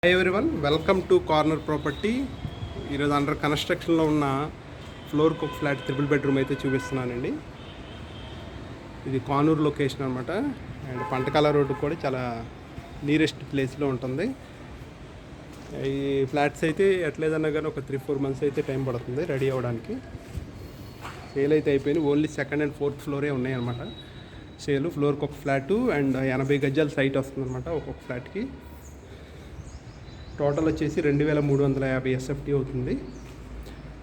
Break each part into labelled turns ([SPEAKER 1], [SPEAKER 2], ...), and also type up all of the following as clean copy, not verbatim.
[SPEAKER 1] Hi everyone, welcome to corner property. ఈరోజు under కన్స్ట్రక్షన్లో ఉన్న floor cook flat triple bedroom అయితే చూపిస్తున్నానండి. ఇది కానూరు లొకేషన్ అనమాట. అండ్ పంటకాల రోడ్డు కూడా చాలా నియరెస్ట్ ప్లేస్లో ఉంటుంది. ఈ ఫ్లాట్స్ అయితే ఎట్లేదన్నా కానీ ఒక 3-4 months అయితే టైం పడుతుంది రెడీ అవ్వడానికి. సేల్ అయితే అయిపోయింది. ఓన్లీ సెకండ్ అండ్ ఫోర్త్ ఫ్లోరే ఉన్నాయన్నమాట సేలు. ఫ్లోర్కి ఒక ఫ్లాటు అండ్ 80 గజాల సైట్ వస్తుందన్నమాట ఒక్కొక్క ఫ్లాట్కి. టోటల్ వచ్చేసి 2350 SFT అవుతుంది.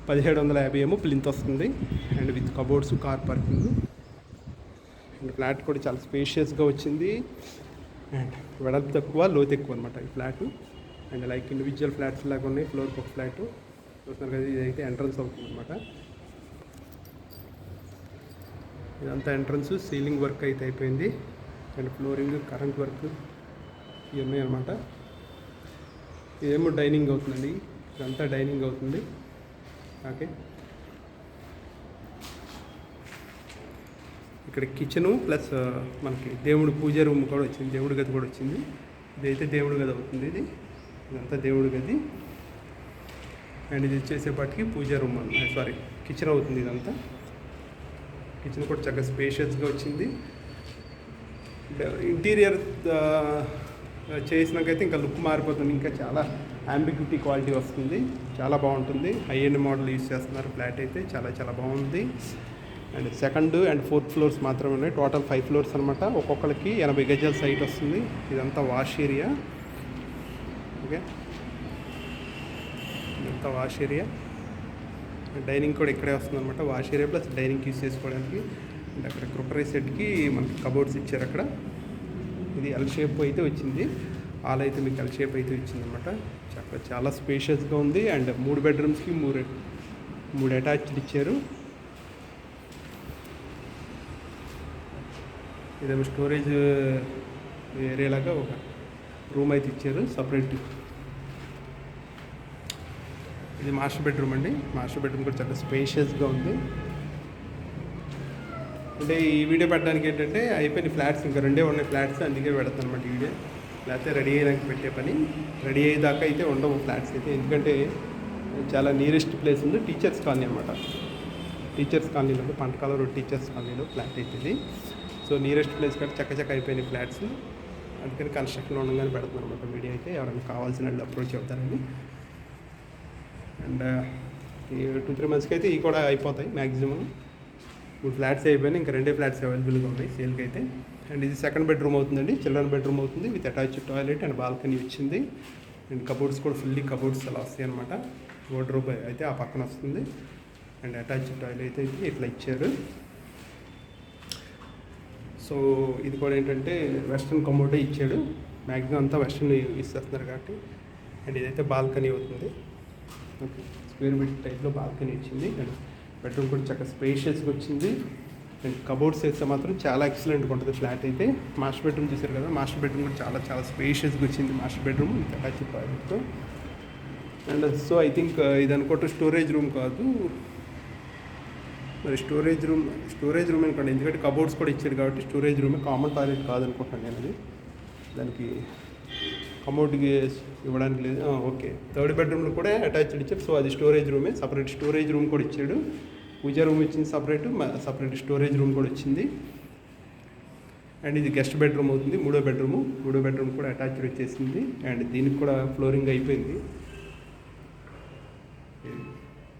[SPEAKER 1] 1750 ఏమో ప్లింత్ వస్తుంది and with cupboards, car parking. And flat కూడా చాలా స్పేషియస్గా వచ్చింది అండ్ వెడల్పు తక్కువ, లోతు ఎక్కువ అనమాట ఈ flat. And like individual flats లాగా ఉన్నాయి. ఫ్లోర్కి ఒక ఫ్లాటు చూస్తున్నారు కదా. ఇదైతే ఎంట్రన్స్ అవుతుంది అనమాట. ఇదంతా ఎంట్రన్స్. సీలింగ్ వర్క్ అయితే అయిపోయింది అండ్ ఫ్లోరింగ్, కరెంట్ వర్క్ ఇవి ఉన్నాయి అనమాట. ఇదేమో డైనింగ్ అవుతుందండి. ఇదంతా డైనింగ్ అవుతుంది. ఓకే, ఇక్కడ కిచెను ప్లస్ మనకి దేవుడు పూజ రూమ్ కూడా వచ్చింది, దేవుడి గది కూడా వచ్చింది. ఇదైతే దేవుడి గది అవుతుంది. ఇదంతా దేవుడి గది అండ్ ఇది వచ్చేసేపటికి పూజ రూమ్ కిచెన్ అవుతుంది. ఇదంతా కిచెన్ కూడా చక్కగా స్పేషియస్గా వచ్చింది. ఇంటీరియర్ చేసినాకైతే ఇంకా లుక్ మారిపోతుంది. ఇంకా చాలా అంబిగ్యూటీ క్వాలిటీ వస్తుంది. చాలా బాగుంటుంది. హై ఎండ్ మోడల్ యూజ్ చేస్తున్నారు. ఫ్లాట్ అయితే చాలా చాలా బాగుంది. And second and fourth floors మాత్రమే ఉన్నాయి. టోటల్ 5 floors అనమాట. ఒక్కొక్కరికి 80 గజాల సైట్ వస్తుంది. ఇదంతా వాష్ ఏరియా. ఓకే, ఇదంతా వాష్ ఏరియా. డైనింగ్ కూడా ఇక్కడే వస్తుంది అనమాట. Wash area plus dining use చేసుకోవడానికి. అండ్ అక్కడ క్రొకరీ సెట్కి మనకి కబోర్డ్స్ ఇచ్చారు అక్కడ. ఇది ఎల్ షేప్ అయితే వచ్చింది. హాల్ అయితే మీకు ఎల్ షేప్ అయితే ఇచ్చిందనమాట. చాలా స్పేషియస్గా ఉంది. అండ్ 3 bedrooms-కి 3 అటాచ్డ్ ఇచ్చారు. ఇదేమో స్టోరేజ్ ఏరియాలాగా ఒక రూమ్ అయితే ఇచ్చారు సపరేట్. ఇది మాస్టర్ బెడ్రూమ్ అండి. మాస్టర్ బెడ్రూమ్ కూడా చాలా స్పేషియస్గా ఉంది. అంటే ఈ వీడియో పెట్టడానికి ఏంటంటే అయిపోయిన ఫ్లాట్స్, ఇంకా 2 ఉన్నాయి ఫ్లాట్స్, అందుకే పెడతాను అనమాట ఈ వీడియో. లేకపోతే రెడీ అయ్యాక పెట్టే పని. రెడీ అయ్యేదాకా అయితే ఉండవు ఫ్లాట్స్ అయితే, ఎందుకంటే చాలా నియరెస్ట్ ప్లేస్ ఉంది. టీచర్స్ కాలనీ అనమాట. టీచర్స్ కాలనీలో, పంటకాల రోడ్ టీచర్స్ కాలనీలో ఫ్లాట్ అయితే ఇది. సో నియరెస్ట్ ప్లేస్ కంటే చక్కచక్క అయిపోయినాయి ఫ్లాట్స్. అందుకని కన్స్ట్రక్షన్లో ఉండగానే పెడుతున్నాను అనమాట వీడియో అయితే. ఎవరైనా కావాల్సిన వాళ్ళు అప్రోచ్ అవుతారని. అండ్ ఈ 2-3 months-కి అయితే ఇవి కూడా అయిపోతాయి మ్యాక్సిమం. 3 ఫ్లాట్స్ అయిపోయినాయి. ఇంకా 2 ఫ్లాట్స్ అవైలబుల్గా ఉన్నాయి సేల్కి అయితే. అండ్ ఇది సెకండ్ బెడ్రూమ్ అవుతుందండి. చిల్డ్రన్ బెడ్రూమ్ అవుతుంది with attached toilet and balcony వచ్చింది. అండ్ కబోర్డ్స్ కూడా ఫుల్లీ కబోర్డ్స్ అలా వస్తాయి అనమాట. వార్డ్రోబ్ అయితే ఆ పక్కన వస్తుంది. అండ్ అటాచ్డ్ టాయిలెట్ అయితే ఇట్లా ఇచ్చారు. సో ఇది కూడా ఏంటంటే వెస్ట్రన్ కమోడే ఇచ్చాడు. మ్యాక్సిమం అంతా వెస్ట్రన్ యూస్ చేస్తున్నారు కాబట్టి. అండ్ ఇదైతే బాల్కనీ అవుతుంది. ఓకే, స్క్వేర్ బిట్ టైప్లో బాల్కనీ ఇచ్చింది. అండ్ బెడ్రూమ్ కూడా చక్కగా స్పేషియస్గా వచ్చింది. అండ్ కబోర్డ్స్ వేస్తే మాత్రం చాలా ఎక్సలెంట్గా ఉంటుంది ఫ్లాట్ అయితే. మాస్టర్ బెడ్రూమ్ చూసారు కదా. మాస్టర్ బెడ్రూమ్ కూడా చాలా చాలా స్పేషియస్గా వచ్చింది మాస్టర్ బెడ్రూమ్ విత్ అటాచ్డ్ టాయిలెట్తో. అండ్ సో ఐ థింక్ ఇది అనుకుంటే స్టోరేజ్ రూమ్ కాదు, మరి స్టోరేజ్ రూమ్ అనుకోండి, ఎందుకంటే కబోర్డ్స్ కూడా ఇచ్చాడు కాబట్టి స్టోరేజ్ రూమే. కామన్ టాయిలెట్ కాదనుకుంటాను నేను. అది దానికి కమోడ్కి ఇవ్వడానికి లేదు. ఓకే, థర్డ్ బెడ్రూమ్లో కూడా అటాచ్డ్ ఇచ్చాడు. సో అది స్టోరేజ్ రూమే. సపరేట్ స్టోరేజ్ రూమ్ కూడా ఇచ్చాడు. పూజ రూమ్ ఇచ్చింది సపరేట్ స్టోరేజ్ రూమ్ కూడా వచ్చింది. అండ్ ఇది గెస్ట్ బెడ్రూమ్ అవుతుంది. మూడో బెడ్రూమ్ కూడా అటాచ్డ్ వచ్చేసింది. అండ్ దీనికి కూడా ఫ్లోరింగ్ అయిపోయింది.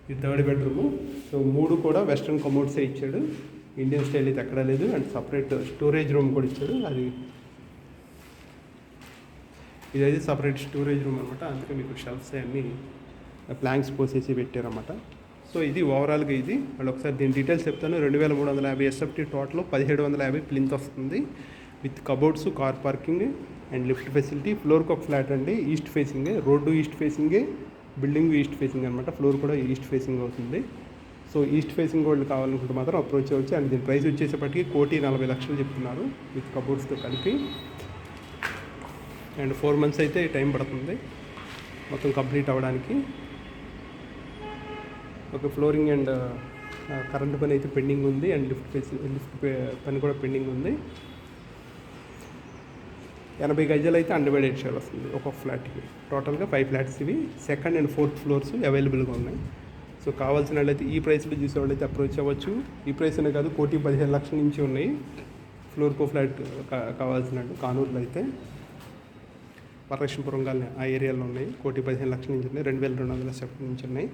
[SPEAKER 1] ఇది థర్డ్ బెడ్రూము. సో 3 కూడా వెస్ట్రన్ కమోడ్సే ఇచ్చాడు. ఇండియన్ స్టైల్ అయితే ఎక్కడా లేదు. అండ్ సపరేట్ స్టోరేజ్ రూమ్ కూడా ఇచ్చాడు. ఇదైతే సపరేట్ స్టోరేజ్ రూమ్ అనమాట. అందుకే మీకు షెల్ఫ్స్ అన్నీ ప్లాంక్స్ పోసేసి పెట్టారన్నమాట. సో ఇది ఓవరాల్గా ఇది. వాళ్ళు ఒకసారి దీని డీటెయిల్స్ చెప్తాను. 2350 SFT టోటల్. 1750 ప్లింత్ వస్తుంది with cupboards, car parking and lift facility. ఫ్లోర్కి ఒక ఫ్లాట్ అండి. ఈస్ట్ ఫేసింగే, రోడ్డు ఈస్ట్ ఫేసింగే, బిల్డింగ్ ఈస్ట్ ఫేసింగ్ అనమాట. ఫ్లోర్ కూడా ఈస్ట్ ఫేసింగ్ అవుతుంది. సో ఈస్ట్ ఫేసింగ్ వాళ్ళు కావాలనుకుంటే మాత్రం అప్రోచ్ అవ్వచ్చు. అండ్ దీని ప్రైస్ వచ్చేసేపటికి 1,40,00,000 చెప్తున్నారు విత్ కబోర్డ్స్తో కలిపి. అండ్ 4 months అయితే టైం పడుతుంది మొత్తం కంప్లీట్ అవ్వడానికి. ఒక ఫ్లోరింగ్ అండ్ కరెంట్ పని అయితే పెండింగ్ ఉంది. అండ్ లిఫ్ట్ పని కూడా పెండింగ్ ఉంది. 80 గజాలు అయితే అన్డివైడెడ్ షేర్ వస్తుంది ఒక్కొక్క ఫ్లాట్కి. టోటల్గా 5 ఫ్లాట్స్ ఇవి. సెకండ్ అండ్ ఫోర్త్ ఫ్లోర్స్ అవైలబుల్గా ఉన్నాయి. సో కావాల్సిన వాళ్ళైతే ఈ ప్రైస్లో చూసే వాళ్ళైతే అప్రోచ్ అవ్వచ్చు. ఈ ప్రైస్ అనే కాదు, 1,15,00,000 నుంచి ఉన్నాయి ఫ్లోర్కో ఫ్లాట్ కావాల్సినట్టు. కానూరులో అయితే వరలక్ష్మీపురం గాలి ఆ ఏరియాలో ఉన్నాయి. 1,15,00,000 నుంచి ఉన్నాయి. 2,200 సెఫ్ట్ నుంచి ఉన్నాయి.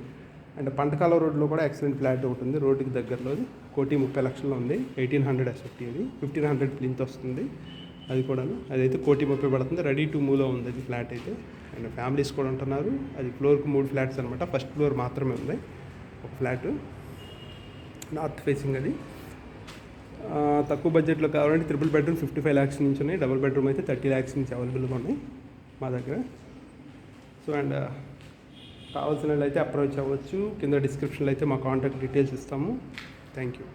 [SPEAKER 1] అండ్ పంటకాల రోడ్లో కూడా ఎక్సలెంట్ ఫ్లాట్ ఒకటి ఉంది రోడ్డుకి దగ్గరలో. 1,30,00,000 ఉంది. 1,800 ఎస్ఎఫ్టీ అది. 1,500 ప్లింత్ వస్తుంది అది కూడాను. అదైతే 1,30,000 పడుతుంది. రెడీ టు మూవ్లో ఉంది అది ఫ్లాట్ అయితే. అండ్ ఫ్యామిలీస్ కూడా ఉంటున్నారు. అది ఫ్లోర్కి 3 ఫ్లాట్స్ అనమాట. ఫస్ట్ ఫ్లోర్ మాత్రమే ఉంది ఒక ఫ్లాట్, నార్త్ ఫేసింగ్ అది. తక్కువ బడ్జెట్లో కావాలంటే ట్రిపుల్ బెడ్రూమ్ 55 lakhs నుంచి ఉన్నాయి. డబుల్ బెడ్రూమ్ అయితే 30 lakhs నుంచి అవైలబుల్గా ఉన్నాయి మా దగ్గర. సో అండ్ కావాల్సిన వాళ్ళు అయితే అప్రోచ్ అవ్వచ్చు. కింద డిస్క్రిప్షన్లో అయితే మా కాంటాక్ట్ డీటెయిల్స్ ఇస్తాము. Thank you.